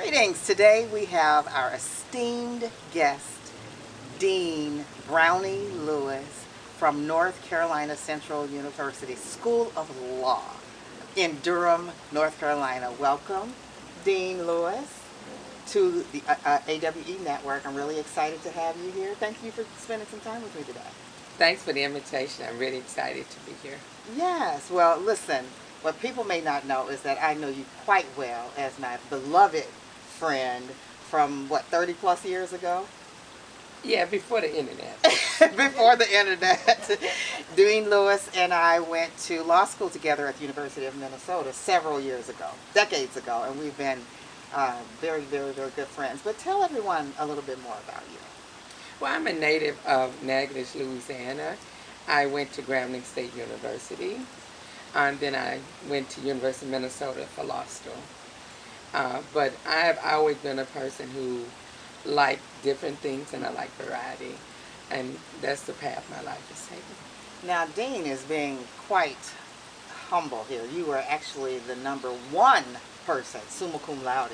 Greetings. Today we have our esteemed guest, Dean Browne Lewis from North Carolina Central University School of Law in Durham, North Carolina. Welcome, Dean Lewis, to the AWE Network. I'm really excited to have you here. Thank you for spending some time with me today. Thanks for the invitation. I'm really excited to be here. Yes. Well, listen, what people may not know is that I know you quite well as my beloved friend from, 30 plus years ago? Yeah, before the internet. Before the internet. Dean Lewis and I went to law school together at the University of Minnesota several years ago, decades ago, and we've been very, very, very good friends. But tell everyone a little bit more about you. Well, I'm a native of Natchitoches, Louisiana. I went to Browne State University, and then I went to University of Minnesota for law school. But I've always been a person who liked different things, and I like variety, and that's the path my life is taking. Now, Dean is being quite humble here. You were actually the #1 person, summa cum laude,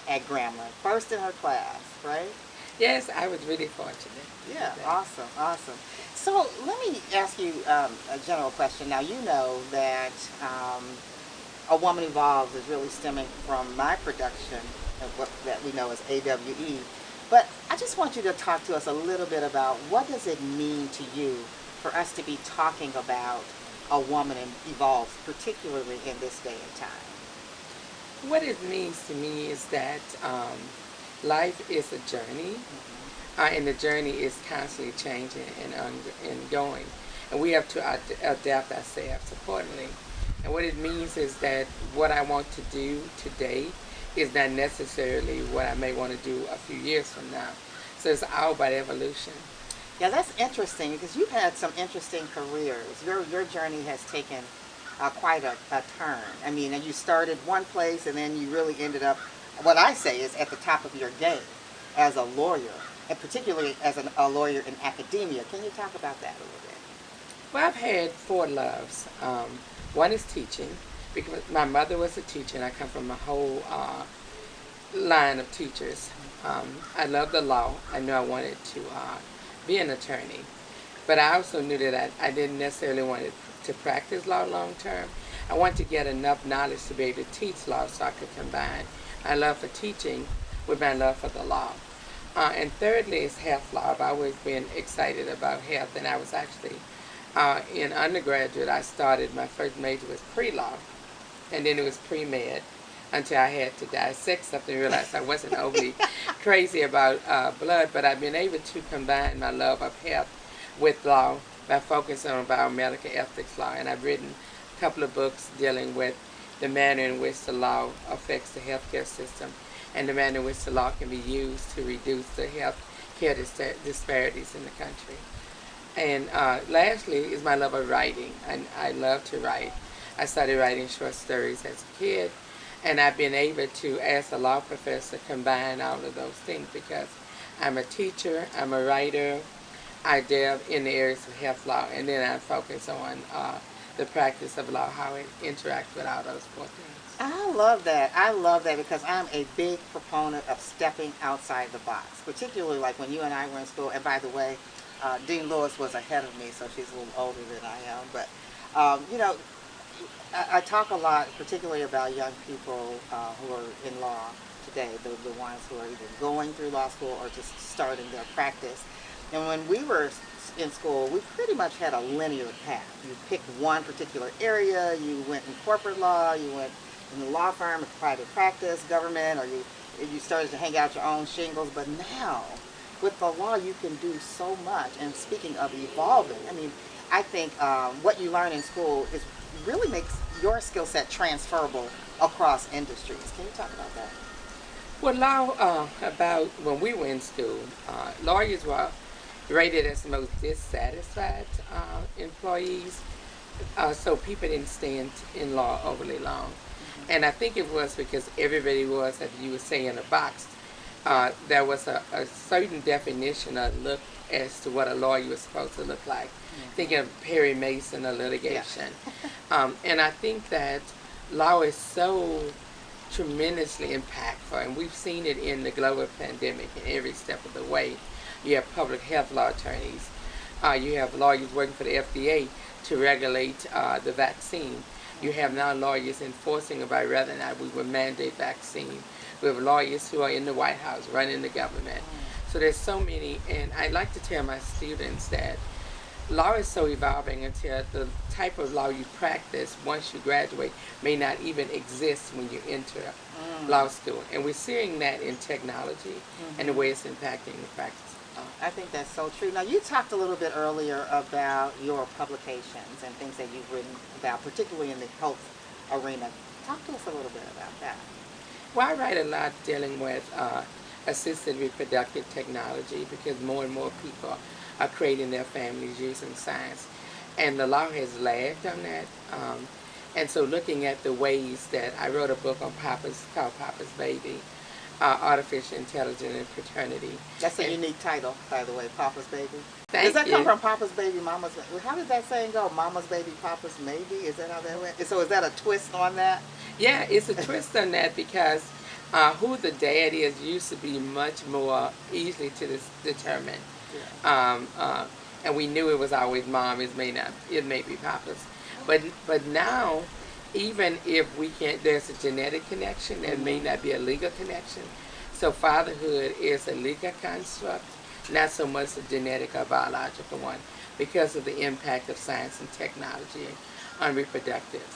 at Grambling, first in her class, right? Yes, I was really fortunate. Yeah, awesome, awesome. So let me ask you a general question. Now, you know that A Woman Evolves is really stemming from my production of what that we know as AWE. But I just want you to talk to us a little bit about what does it mean to you for us to be talking about A Woman Evolves, particularly in this day and time. What it means to me is that life is a journey, and the journey is constantly changing and going, and we have to adapt ourselves accordingly. And what it means is that what I want to do today is not necessarily what I may want to do a few years from now. So it's all about evolution. Yeah, that's interesting because you've had some interesting careers. Your journey has taken quite a turn. I mean, you started one place and then you really ended up, what I say is at the top of your game as a lawyer, and particularly as a lawyer in academia. Can you talk about that a little bit? Well, I've had four loves. One is teaching, because my mother was a teacher and I come from a whole line of teachers. I love the law. I knew I wanted to be an attorney, but I also knew that I didn't necessarily want to practice law long term. I wanted to get enough knowledge to be able to teach law so I could combine my love for teaching with my love for the law. And thirdly is health law. I've always been excited about health, and I was actually in undergraduate, I started, my first major was pre-law, and then it was pre-med, until I had to dissect something and realize I wasn't overly crazy about blood, but I've been able to combine my love of health with law by focusing on biomedical ethics law, and I've written a couple of books dealing with the manner in which the law affects the healthcare system and the manner in which the law can be used to reduce the health care disparities in the country. And lastly is my love of writing. I love to write. I started writing short stories as a kid, and I've been able to, as a law professor, combine all of those things because I'm a teacher, I'm a writer, I delve in the areas of health law, and then I focus on the practice of law, how it interacts with all those four things. I love that. I love that because I'm a big proponent of stepping outside the box, particularly like when you and I were in school. And by the way, Dean Lewis was ahead of me, so she's a little older than I am. But, I talk a lot, particularly about young people who are in law today, the ones who are either going through law school or just starting their practice. And when we were in school, we pretty much had a linear path. You picked one particular area, you went in corporate law, you went in the law firm, private practice, government, or you started to hang out your own shingles. But now, with the law, you can do so much. And speaking of evolving, I mean, I think what you learn in school really makes your skill set transferable across industries. Can you talk about that? Well, law, about when we were in school, lawyers were rated as the most dissatisfied employees, so people didn't stay in law overly long. And I think it was because everybody was, as you would say, in a box. There was a certain definition of look as to what a lawyer was supposed to look like. Thinking of Perry Mason or litigation. And I think that law is so tremendously impactful, and we've seen it in the global pandemic in every step of the way. You have public health law attorneys. You have lawyers working for the FDA to regulate the vaccine. You have now lawyers enforcing about whether or not we will mandate vaccine. We have lawyers who are in the White House running the government. So there's so many, and I like to tell my students that law is so evolving until the type of law you practice once you graduate may not even exist when you enter law school. And we're seeing that in technology and the way it's impacting the practice of law. I think that's so true. Now, you talked a little bit earlier about your publications and things that you've written about, particularly in the health arena. Talk to us a little bit about that. Well, I write a lot dealing with assisted reproductive technology because more and more people are creating their families using science. And the law has lagged on that. And so looking at the ways that I wrote a book on Papa's, called Papa's Baby, Artificial Intelligence and Paternity. That's a unique title, by the way, Papa's Baby. Thank Does that you. come from Papa's Baby, Mama's Baby? How did that saying go? Mama's Baby, Papa's Maybe? Is that how that went? So is that a twist on that? Yeah, it's a twist on that because who the dad is used to be much more easily to determine. Yeah. And we knew it was always mom. It may be Papa's, but now, even if we can't, there's a genetic connection. There may not be a legal connection. So fatherhood is a legal construct, not so much a genetic or biological one, because of the impact of science and technology on reproductive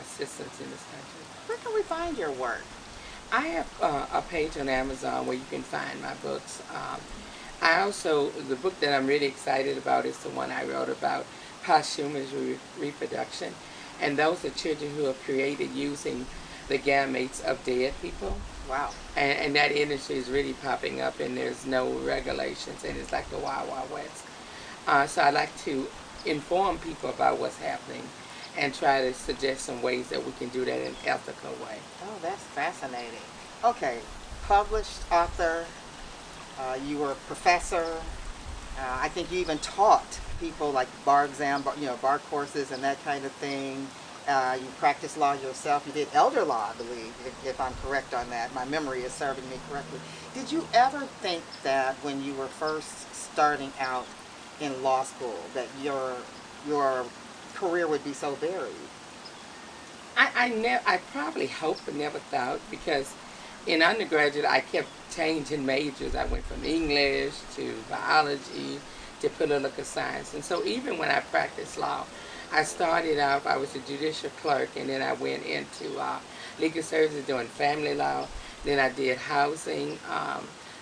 systems in this country. Where can we find your work? I have a page on Amazon where you can find my books. I also, the book that I'm really excited about is the one I wrote about posthumous reproduction. And those are children who are created using the gametes of dead people. Wow. And that industry is really popping up, and there's no regulations, and it's like the Wild Wild West. So I like to inform people about what's happening and try to suggest some ways that we can do that in an ethical way. Oh, that's fascinating. Okay, published author, you were a professor. I think you even taught people like bar exam, bar courses and that kind of thing. You practiced law yourself. You did elder law, I believe, if I'm correct on that. My memory is serving me correctly. Did you ever think that when you were first starting out in law school that your career would be so varied? I probably hoped but never thought, because in undergraduate I kept changing majors. I went from English to biology to political science. And so even when I practiced law, I started off, I was a judicial clerk, and then I went into legal services doing family law. Then I did housing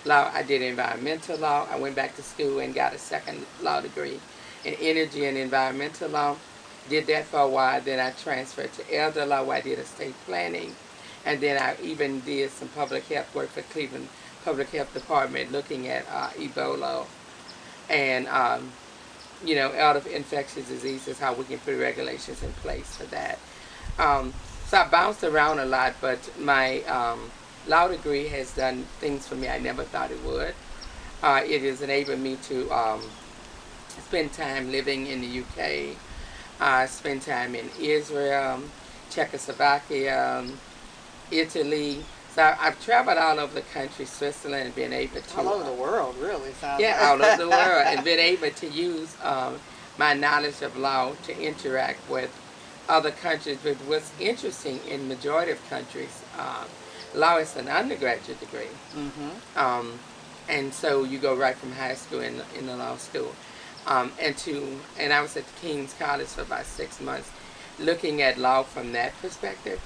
law. I did environmental law. I went back to school and got a second law degree in energy and environmental law. Did that for a while. Then I transferred to elder law, where I did estate planning. And then I even did some public health work for Cleveland Public Health Department, looking at Ebola and out of infectious diseases, how we can put regulations in place for that. So I bounced around a lot, but my law degree has done things for me I never thought it would. It has enabled me to spend time living in the UK, spend time in Israel, Czechoslovakia, Italy. So I've traveled all over the country, Switzerland, and been able to... All over the world, really. Sounds Yeah, like. all over the world, and been able to use my knowledge of law to interact with other countries. But what's interesting, in majority of countries, law is an undergraduate degree. Mm-hmm. And so you go right from high school in the law school. And I was at the King's College for about 6 months, looking at law from that perspective.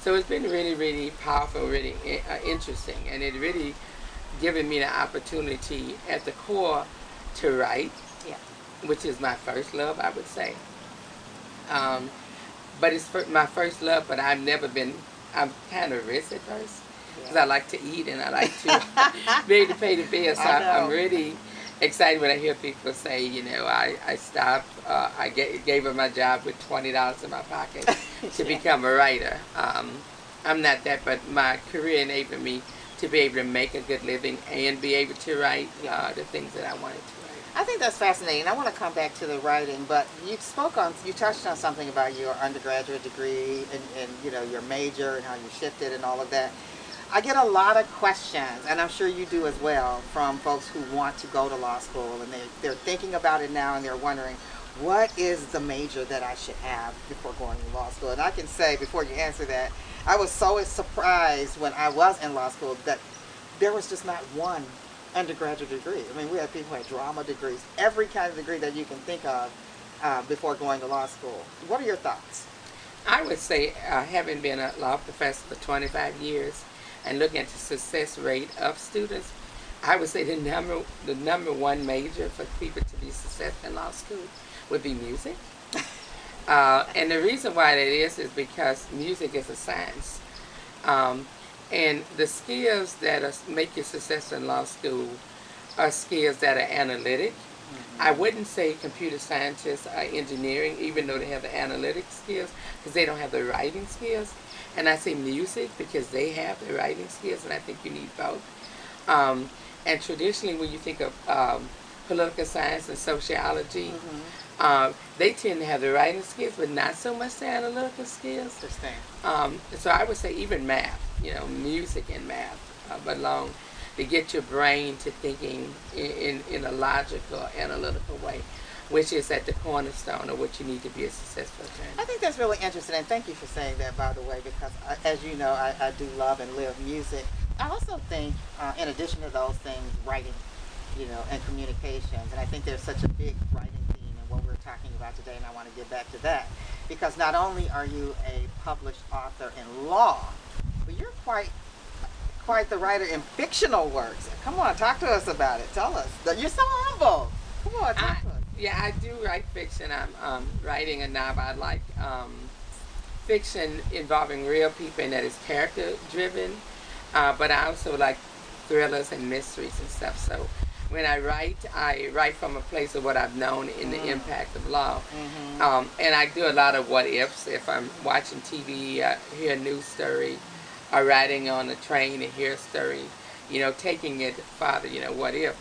So it's been really, really powerful, really interesting, and it really given me the opportunity at the core to write, Yeah. which is my first love, I would say. But it's my first love, but I'm kind of risk at first, because I like to eat and I like to be able to pay the bills. So I'm really excited when I hear people say, I stopped, I gave her my job with $20 in my pocket to become a writer. I'm not that, but my career enabled me to be able to make a good living and be able to write the things that I wanted to write. I think that's fascinating. I want to come back to the writing, but you touched on something about your undergraduate degree and your major and how you shifted and all of that. I get a lot of questions, and I'm sure you do as well, from folks who want to go to law school, and they're thinking about it now, and they're wondering, what is the major that I should have before going to law school? And I can say, before you answer that, I was so surprised when I was in law school that there was just not one undergraduate degree. I mean, we had people who had drama degrees, every kind of degree that you can think of before going to law school. What are your thoughts? I would say, having been a law professor for 25 years and looking at the success rate of students, I would say the number one major for people to be successful in law school would be music. And the reason why that is because music is a science. And the skills that make you successful in law school are skills that are analytic. I wouldn't say computer scientists or engineering, even though they have the analytic skills, because they don't have the writing skills. And I say music because they have the writing skills, and I think you need both. And traditionally, when you think of political science and sociology, they tend to have the writing skills, but not so much the analytical skills. Interesting. So I would say even math, music and math belong to get your brain to thinking in a logical, analytical way, which is at the cornerstone of what you need to be a successful attorney. I think that's really interesting, and thank you for saying that, by the way, because as you know, I do love and live music. I also think, in addition to those things, writing, and communications, and I think there's such a big writing theme in what we're talking about today, and I want to get back to that, because not only are you a published author in law, but you're quite the writer in fictional works. Come on, talk to us about it. Tell us. You're so humble. Come on, talk to us. Yeah, I do write fiction. I'm writing a novel. I like fiction involving real people and that is character driven, but I also like thrillers and mysteries and stuff. So when I write from a place of what I've known in the impact of law. And I do a lot of what ifs. If I'm watching TV, I hear a news story, or riding on a train and hear a story, taking it farther, what if.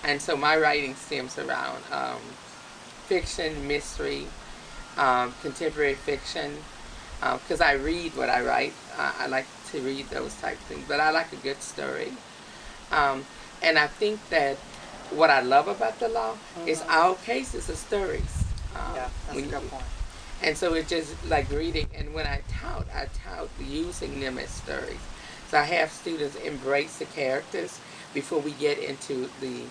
And so my writing stems around fiction, mystery, contemporary fiction, because I read what I write. I like to read those type of things, but I like a good story. And I think that what I love about the law is all cases are stories. Yeah, that's a good point. And so it's just like reading, and when I tout using them as stories. So I have students embrace the characters before we get into the,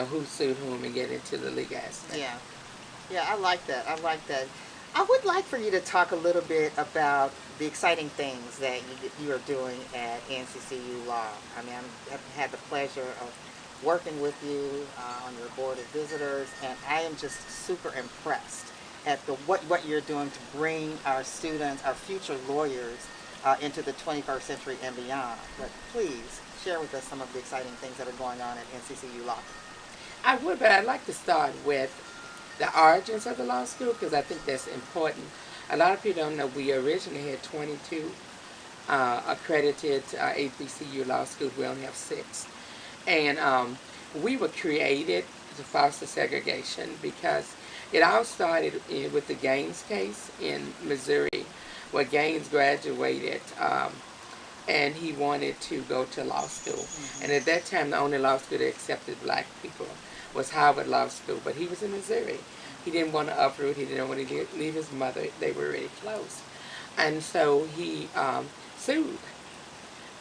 who sued whom and get into the legal aspect. Yeah, I like that. I would like for you to talk a little bit about the exciting things that you are doing at NCCU Law. I mean, I've had the pleasure of working with you on your board of visitors, and I am just super impressed at what you're doing to bring our students, our future lawyers, into the 21st century and beyond. But please share with us some of the exciting things that are going on at NCCU Law. I would, but I'd like to start with the origins of the law school, because I think that's important. A lot of people don't know we originally had 22 accredited HBCU law schools. We only have 6. And we were created to foster segregation because it all started with the Gaines case in Missouri, where Gaines graduated and he wanted to go to law school. And at that time, the only law school that accepted black people was Harvard Law School, but he was in Missouri. He didn't want to uproot, he didn't want to leave his mother, they were really close. And so he sued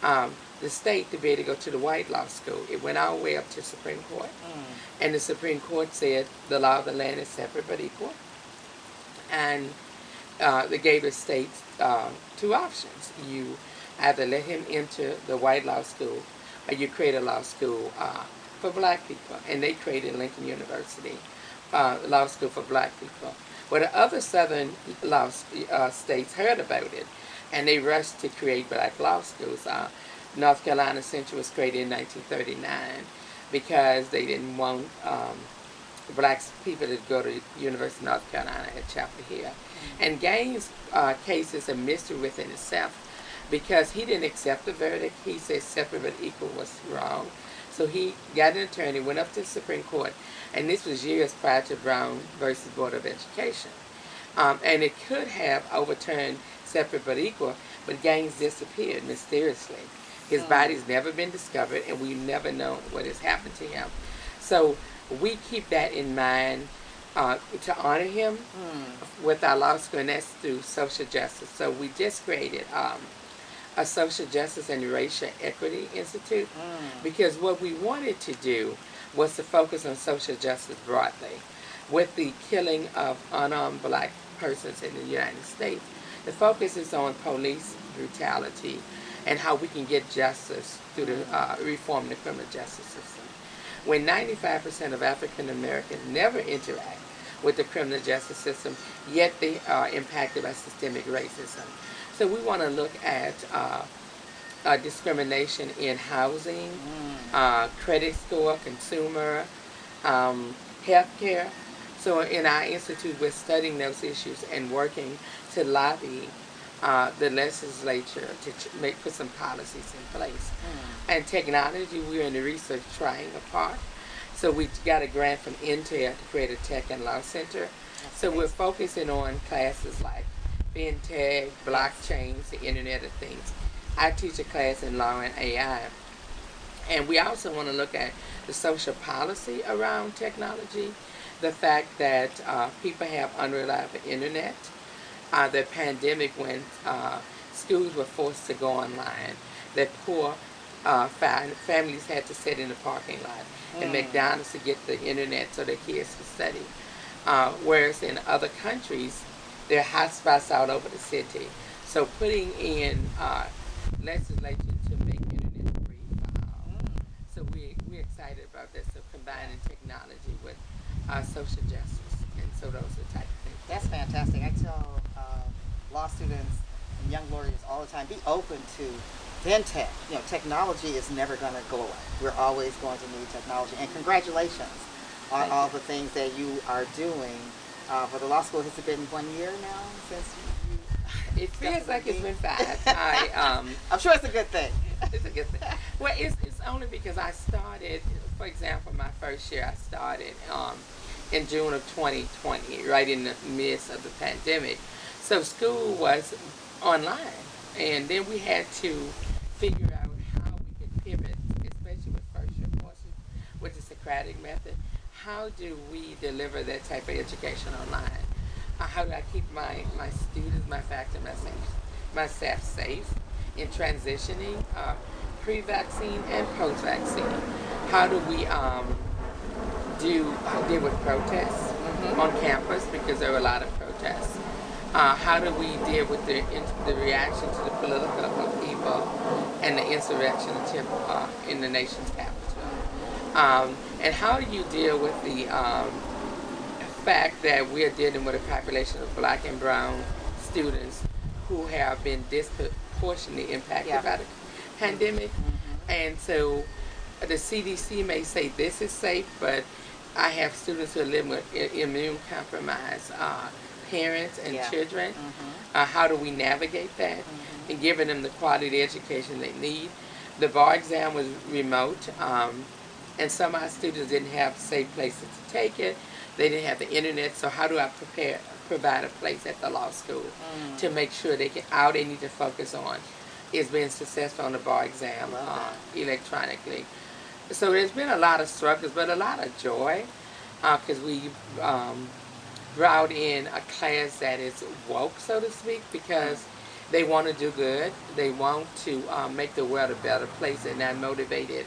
the state to be able to go to the white law school. It went all the way up to Supreme Court. And the Supreme Court said the law of the land is separate but equal. And they gave the states 2 options. You either let him enter the white law school, or you create a law school for black people. And they created Lincoln University Law School for black people. Well, the other southern law states heard about it, and they rushed to create black law schools. North Carolina Central was created in 1939 because they didn't want black people to go to University of North Carolina at Chapel Hill. And Gaines' case is a mystery within itself because he didn't accept the verdict. He said separate but equal was wrong. So he got an attorney, went up to the Supreme Court, and this was years prior to Browne versus Board of Education. And it could have overturned separate but equal, but Gaines disappeared mysteriously. His body's never been discovered, and we never know what has happened to him. So we keep that in mind to honor him with our law school, and that's through social justice. So we just created a social justice and racial equity institute because what we wanted to do was to focus on social justice broadly. With the killing of unarmed black persons in the United States, the focus is on police brutality and how we can get justice through the reform of the criminal justice system. When 95% of African Americans never interact with the criminal justice system, yet they are impacted by systemic racism. So we want to look at discrimination in housing, credit score, consumer, health care. So in our institute, we're studying those issues and working to lobby the legislature to put some policies in place. And technology, we're in the research triangle part. So we got a grant from Intel to create a tech and law center. So we're focusing on classes like fintech, blockchains, the Internet of Things. I teach a class in law and AI. And we also want to look at the social policy around technology, the fact that people have unreliable internet, the pandemic when schools were forced to go online, that poor families had to sit in the parking lot and McDonald's to get the internet so their kids could study. Whereas in other countries, there are hotspots all over the city. So putting in legislation to make internet free for all. So we're excited about that. So combining technology with social justice. And so those are the type of things. That's fantastic. I tell law students and young lawyers all the time, be open to fintech. You know, technology is never going to go away. We're always going to need technology. And congratulations on all the things that you are doing for the law school. Has it been 1 year now since you It feels like it's been 5. I'm sure it's a good thing. It's a good thing. Well, it's only because I started, for example, my first year I started in June of 2020, right in the midst of the pandemic. So school was online, and then we had to figure out how we could pivot, especially with first year courses, with the Socratic method. How do we deliver that type of education online? How do I keep my students, my faculty, my staff safe in transitioning pre-vaccine and post-vaccine? How do we deal with protests on campus, because there were a lot of protests? How do we deal with the reaction to the political upheaval and the insurrection attempt in the nation's capital? And how do you deal with the fact that we're dealing with a population of black and brown students who have been disproportionately impacted by the pandemic? And so the CDC may say this is safe, but I have students who are living with immune compromised parents and children. How do we navigate that and giving them the quality education they need? The bar exam was remote, and some of our students didn't have safe places to take it. They didn't have the internet, so how do I provide a place at the law school to make sure all they need to focus on is being successful on the bar exam electronically? So there's been a lot of struggles, but a lot of joy, because we brought in a class that is woke, so to speak, because they want to do good. They want to make the world a better place. They're not motivated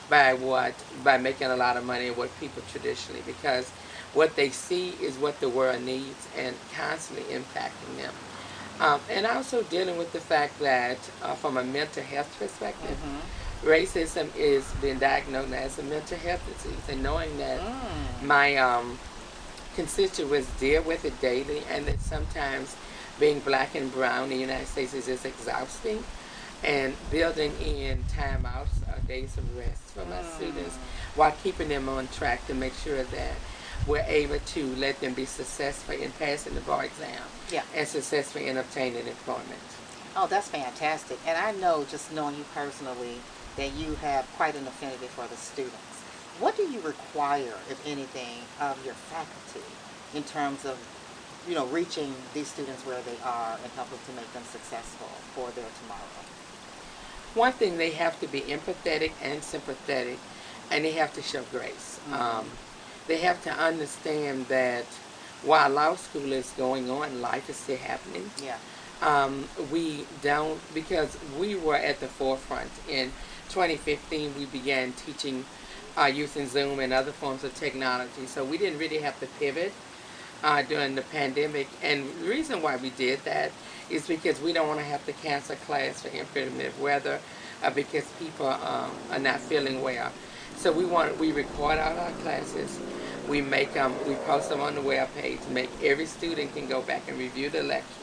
by making a lot of money and what people traditionally, because what they see is what the world needs and constantly impacting them. And also dealing with the fact that from a mental health perspective, racism is being diagnosed as a mental health disease, and knowing that my constituents deal with it daily, and that sometimes being black and brown in the United States is just exhausting, and building in timeouts, days of rest for my students, while keeping them on track to make sure that we're able to let them be successful in passing the bar exam and successful in obtaining employment. Oh, that's fantastic. And I know, just knowing you personally, that you have quite an affinity for the students. What do you require, if anything, of your faculty in terms of, reaching these students where they are and helping to make them successful for their tomorrow? One thing, they have to be empathetic and sympathetic, and they have to show grace. They have to understand that while law school is going on, life is still happening. Yeah. We don't, because we were at the forefront. In 2015, we began teaching using Zoom and other forms of technology, so we didn't really have to pivot during the pandemic. And the reason why we did that is because we don't want to have to cancel class for inclement weather, because people are not feeling well. So we record all our classes. We make them, we post them on the web page. Make every student can go back and review the lectures.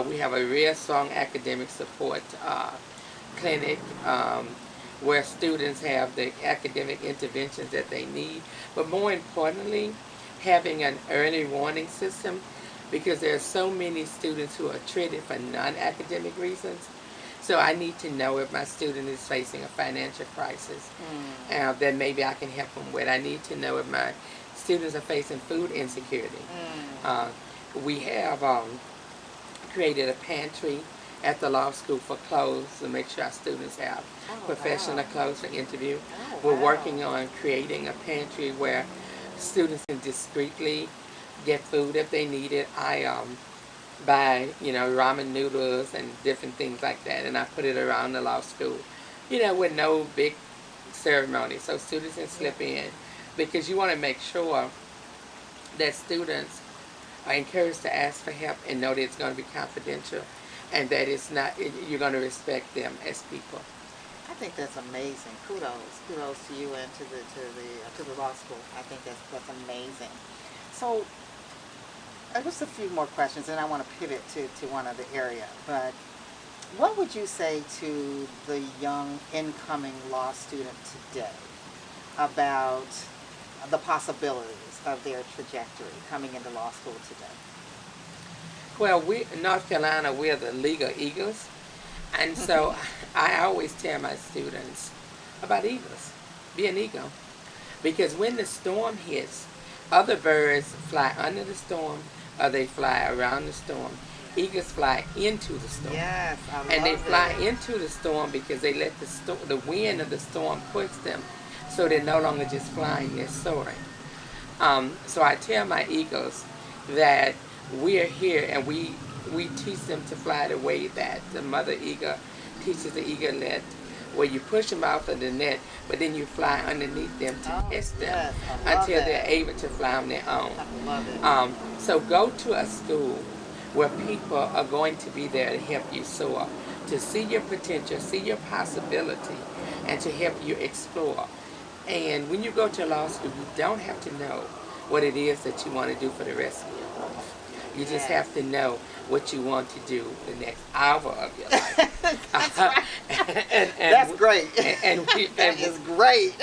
We have a real strong academic support clinic, where students have the academic interventions that they need. But more importantly, having an early warning system, because there are so many students who are treated for non-academic reasons. So I need to know if my student is facing a financial crisis that maybe I can help them with. I need to know if my students are facing food insecurity. We have created a pantry at the law school for clothes to make sure our students have professional Wow. clothes for interview. Oh, We're wow. working on creating a pantry where students can discreetly get food if they need it. I buy, ramen noodles and different things like that, and I put it around the law school, with no big ceremony, so students can slip in, because you want to make sure that students are encouraged to ask for help and know that it's going to be confidential, and that it's not, you're going to respect them as people. I think that's amazing. Kudos to you and to the law school. I think that's amazing. So, just a few more questions, and I want to pivot to one other area. But what would you say to the young incoming law student today about the possibilities of their trajectory coming into law school today? Well, we in North Carolina, we're the legal eagles, and so I always tell my students about eagles. Be an eagle, because when the storm hits, other birds fly under the storm, or they fly around the storm. Eagles fly into the storm. Yes, I And they love fly it. into the storm because they let the wind of the storm push them, so they're no longer just flying, they're soaring. So I tell my eagles that we are here, and we teach them to fly the way that the mother eagle teaches the eaglet, where you push them out of the net, but then you fly underneath them to Oh, test them yes, I love until they're that. able to fly on their own. I love it. So go to a school where people are going to be there to help you soar, to see your potential, see your possibility, and to help you explore. And when you go to law school, you don't have to know what it is that you want to do for the rest of your life. You just Yes. have to know what you want to do the next hour of your life. That's right. and That's great. and That is great.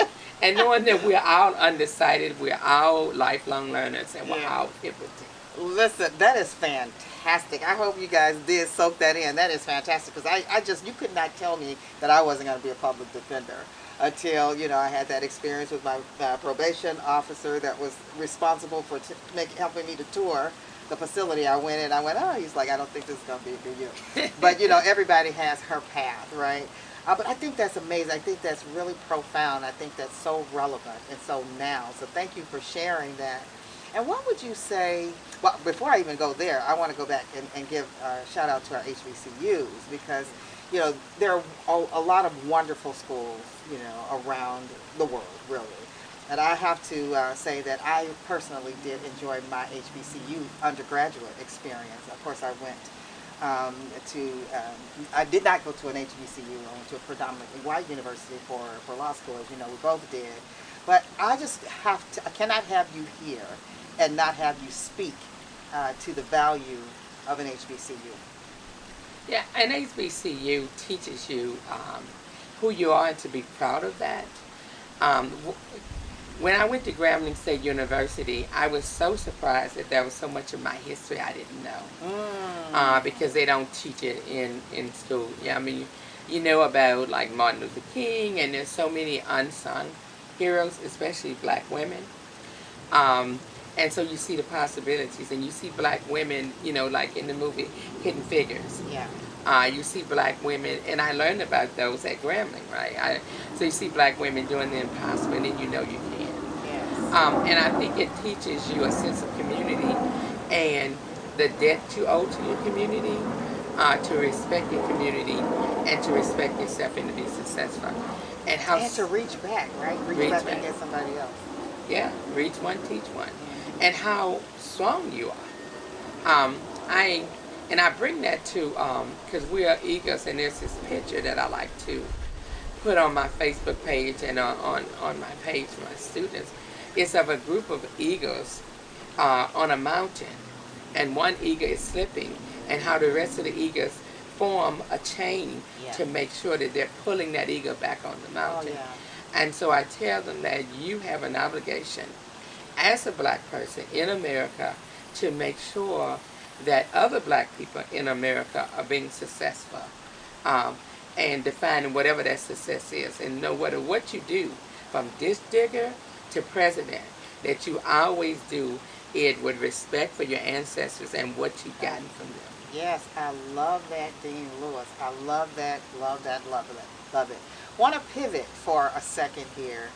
and knowing that we're all undecided, we're all lifelong learners, and we're Yeah. all pivoting. Listen, that is fantastic. I hope you guys did soak that in. That is fantastic, because you could not tell me that I wasn't going to be a public defender until, I had that experience with my probation officer that was responsible for helping me to tour the facility. I went in, oh, he's like, I don't think this is going to be for you. But, everybody has her path, right? But I think that's amazing. I think that's really profound. I think that's so relevant and so now. So thank you for sharing that. And what would you say, well, before I even go there, I want to go back and give a shout out to our HBCUs, because, there are a lot of wonderful schools, around the world, really. And I have to say that I personally did enjoy my HBCU undergraduate experience. Of course, I went I did not go to an HBCU. I went to a predominantly white university for law school, as you know, we both did. But I cannot have you here and not have you speak to the value of an HBCU. Yeah, an HBCU teaches you who you are, and to be proud of that. Um, When I went to Grambling State University, I was so surprised that there was so much of my history I didn't know. Because they don't teach it in school. Yeah, I mean, you know about like Martin Luther King, and there's so many unsung heroes, especially black women. Um, and so you see the possibilities, and you see black women, you know, like in the movie Hidden Figures. Yeah. You see black women, and I learned about those at Grambling, right? So you see black women doing the impossible, and then you know you can. Yes. And I think it teaches you a sense of community and the debt you owe to your community, to respect your community and to respect yourself and to be successful. And how And to reach back, right? Reach back and get somebody else. yeah, reach one, teach one, Mm-hmm. and how strong you are. I and I bring that to because we are eagles, and there's this picture that I like to put on my Facebook page and on my page for my students. It's of a group of eagles on a mountain, and one eagle is slipping, and how the rest of the eagles form a chain to make sure that they're pulling that eagle back on the mountain. Oh, yeah. And so I tell them that you have an obligation as a black person in America to make sure that other black people in America are being successful, and defining whatever that success is. And no matter what you do, from dish digger to president, that you always do it with respect for your ancestors and what you've gotten from them. Yes, I love that, Dean Lewis. I love that, love that, love it, love it. Want to pivot for a second here.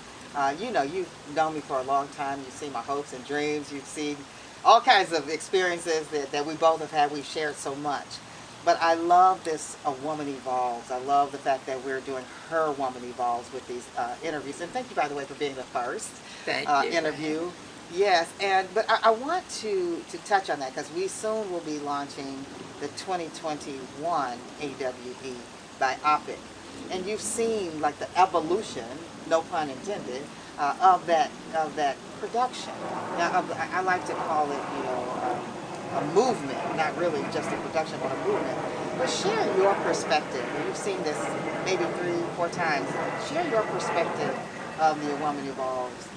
You know, you've known me for a long time. You've seen my hopes and dreams. You've seen all kinds of experiences that we both have had. We've shared so much. But I love this A Woman Evolves. I love the fact that we're doing Her Woman Evolves with these interviews. And thank you, by the way, for being the first Thank you. interview. Yes, but I want to touch on that because we soon will be launching the 2021 AWE by OPIC. And you've seen like the evolution, no pun intended, of that production. Now, I like to call it, you know, a movement, not really just a production, but a movement. But share your perspective. You've seen this maybe 3-4 times. Share your perspective of the A Woman Evolves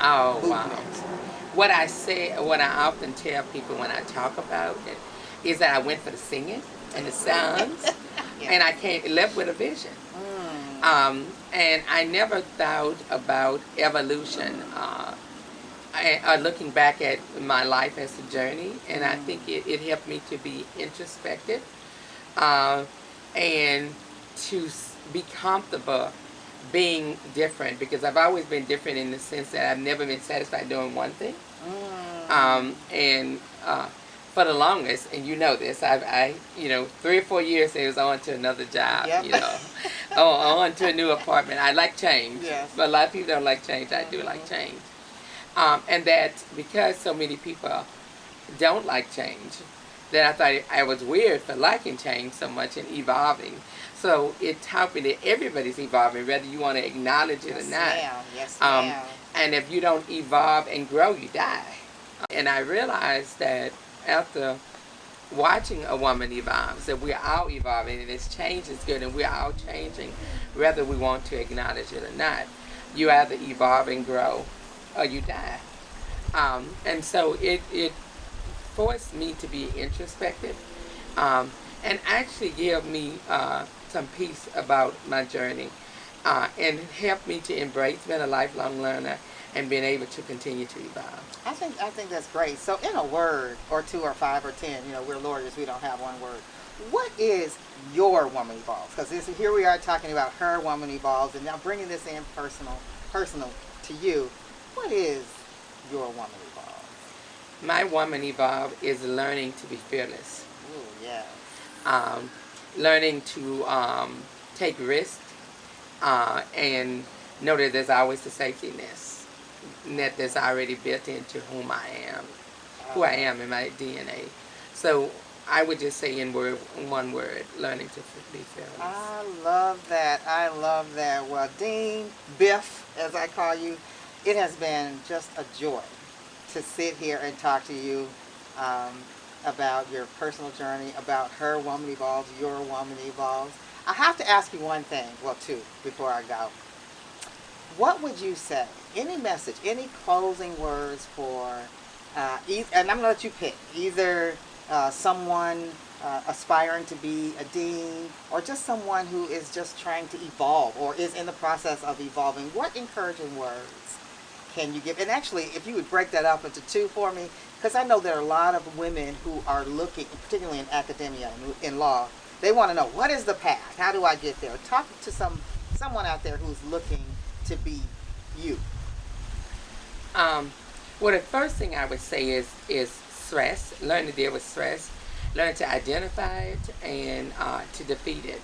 Oh, movement. wow. What I say, what I often tell people when I talk about it, is that I went for the singing and the sounds, Yeah. and I left with a vision. And I never thought about evolution, looking back at my life as a journey, and I think it helped me to be introspective, and to be comfortable being different, because I've always been different in the sense that I've never been satisfied doing one thing. And for the longest, and you know this, I 3 or 4 years it was on to another job, Yep. on to a new apartment. I like change, Yes. but a lot of people don't like change. I do like change. And that because so many people don't like change, that I thought I was weird for liking change so much and evolving. So it taught me that everybody's evolving, whether you want to acknowledge it or not. Ma'am. Yes, ma'am. And if you don't evolve and grow, you die. And I realized that after watching A Woman Evolves, that we're all evolving, and this change is good, and we're all changing, whether we want to acknowledge it or not. You either evolve and grow, or you die. And so it forced me to be introspective, and actually give me some peace about my journey, and helped me to embrace being a lifelong learner and being able to continue to evolve. I think that's great. So in a word or 2 or 5 or 10, we're lawyers, we don't have one word. What is your Woman Evolves? Because here we are talking about Her Woman Evolves, and now bringing this in personal to you. What is your Woman Evolves? My Woman Evolve is learning to be fearless, Ooh, yeah. learning to take risks, and know that there's always a safety net that's already built into who I am in my DNA. So I would just say in one word, learning to be fearless. I love that. I love that. Well, Dean Biff, as I call you, it has been just a joy to sit here and talk to you about your personal journey, about Her Woman Evolves, Your Woman Evolves. I have to ask you one thing, well, two, before I go. what would you say? Any message, any closing words for, and I'm going to let you pick, either someone aspiring to be a dean or just someone who is just trying to evolve or is in the process of evolving. What encouraging words can you give? And actually, if you would break that up into two for me, because I know there are a lot of women who are looking, particularly in academia, in law, they want to know, what is the path? How do I get there? Talk to someone out there who's looking to be you. Um, well, the first thing I would say is stress. Learn to deal with stress. Learn to identify it and to defeat it.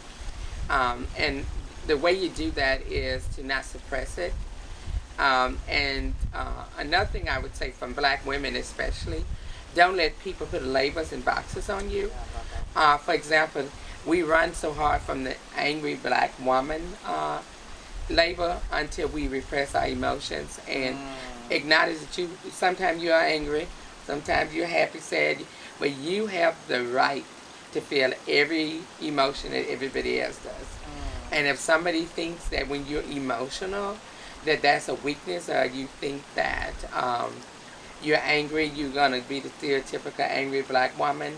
And the way you do that is to not suppress it. And another thing I would say from black women especially, don't let people put labels and boxes on you. For example, we run so hard from the angry black woman label until we repress our emotions and acknowledge that sometimes you are angry, sometimes you're happy, sad, but you have the right to feel every emotion that everybody else does. And if somebody thinks that when you're emotional, that's a weakness, or you think that you're angry, you're going to be the stereotypical angry black woman,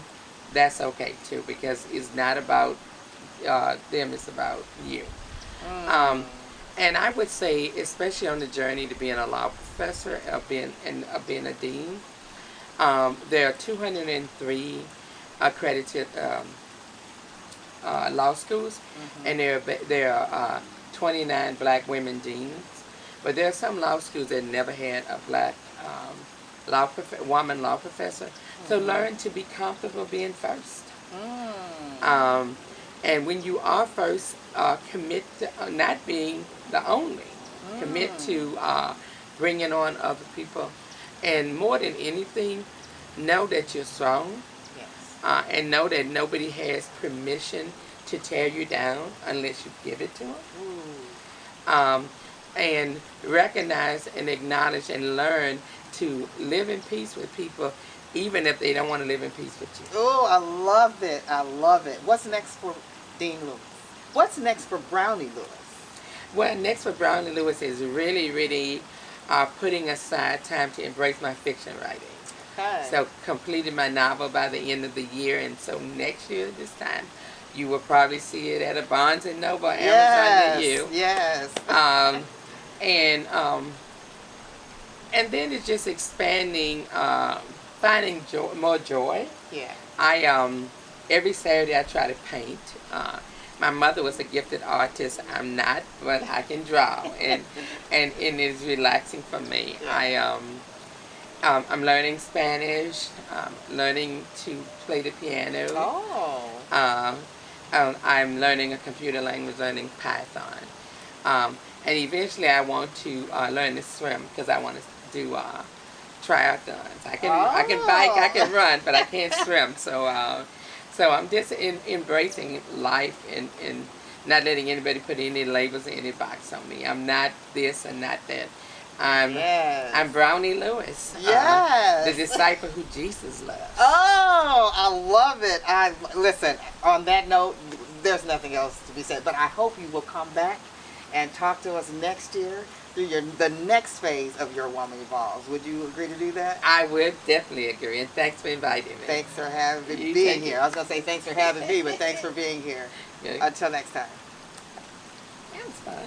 that's okay too, because it's not about them, it's about you. And I would say, especially on the journey to being a law professor, of being a dean, there are 203 accredited law schools, and there are 29 black women deans. But there are some law schools that never had a black woman law professor. So learn to be comfortable being first. And when you are first, commit to not being the only. Commit to bringing on other people. And more than anything, know that you're strong. Yes. And know that nobody has permission to tear you down unless you give it to them. And recognize and acknowledge and learn to live in peace with people, even if they don't want to live in peace with you. Oh, I love it. I love it. What's next for Dean Lewis? What's next for Browne Lewis? Well, next for Browne Lewis is really, really putting aside time to embrace my fiction writing. Okay. So completed my novel by the end of the year, and so next year this time, you will probably see it at a Barnes and Noble, Amazon near you. Yes. And then it's just expanding, finding more joy. Yeah. I every Saturday I try to paint. My mother was a gifted artist. I'm not, but I can draw, and it is relaxing for me. Yeah. I'm learning Spanish. Learning to play the piano. Oh. I'm learning a computer language, learning Python. And eventually I want to learn to swim because I want to do triathlons. I can bike, I can run, but I can't swim. So I'm just embracing life and not letting anybody put any labels or any box on me. I'm not this and not that. I'm Browne Lewis. Yes. The disciple who Jesus loves. Oh, I love it. Listen, on that note, there's nothing else to be said, but I hope you will come back and talk to us next year through the next phase of Your Woman Evolves. Would you agree to do that? I would definitely agree, and thanks for inviting me. Thanks for being here. I was going to say thanks for having me, but thanks for being here. Good. Until next time. That was fun.